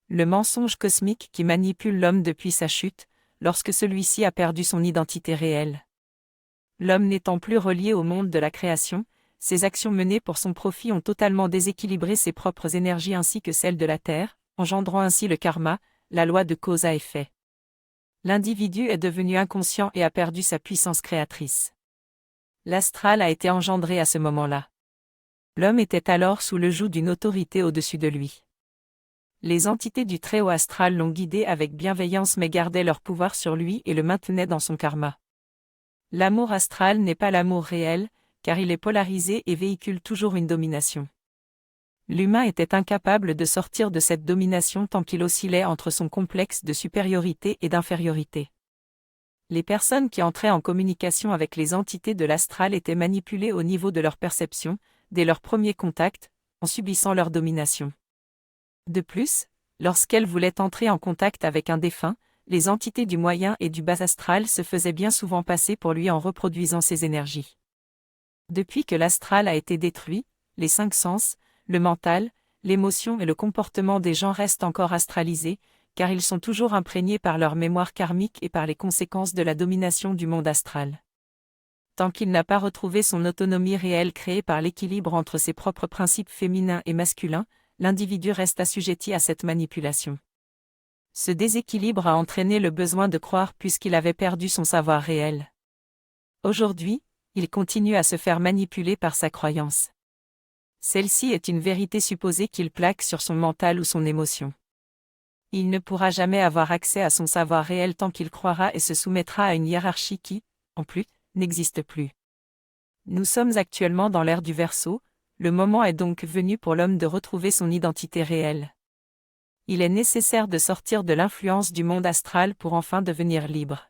Le mensonge cosmique qui manipule l'homme depuis sa chute, lorsque celui-ci a perdu son identité réelle. L'homme n'étant plus relié au monde de la création, ses actions menées pour son profit ont totalement déséquilibré ses propres énergies ainsi que celles de la Terre, engendrant ainsi le karma, la loi de cause à effet. L'individu est devenu inconscient et a perdu sa puissance créatrice. L'astral a été engendré à ce moment-là. L'homme était alors sous le joug d'une autorité au-dessus de lui. Les entités du Très-Haut astral l'ont guidé avec bienveillance mais gardaient leur pouvoir sur lui et le maintenaient dans son karma. L'amour astral n'est pas l'amour réel, car il est polarisé et véhicule toujours une domination. L'humain était incapable de sortir de cette domination tant qu'il oscillait entre son complexe de supériorité et d'infériorité. Les personnes qui entraient en communication avec les entités de l'astral étaient manipulées au niveau de leur perception, dès leur premier contact, en subissant leur domination. De plus, lorsqu'elles voulaient entrer en contact avec un défunt, les entités du moyen et du bas astral se faisaient bien souvent passer pour lui en reproduisant ses énergies. Depuis que l'astral a été détruit, les 5 sens, le mental, l'émotion et le comportement des gens restent encore astralisés, car ils sont toujours imprégnés par leur mémoire karmique et par les conséquences de la domination du monde astral. Tant qu'il n'a pas retrouvé son autonomie réelle créée par l'équilibre entre ses propres principes féminins et masculins, l'individu reste assujetti à cette manipulation. Ce déséquilibre a entraîné le besoin de croire puisqu'il avait perdu son savoir réel. Aujourd'hui, il continue à se faire manipuler par sa croyance. Celle-ci est une vérité supposée qu'il plaque sur son mental ou son émotion. Il ne pourra jamais avoir accès à son savoir réel tant qu'il croira et se soumettra à une hiérarchie qui, en plus, n'existe plus. Nous sommes actuellement dans l'ère du Verseau, le moment est donc venu pour l'homme de retrouver son identité réelle. Il est nécessaire de sortir de l'influence du monde astral pour enfin devenir libre.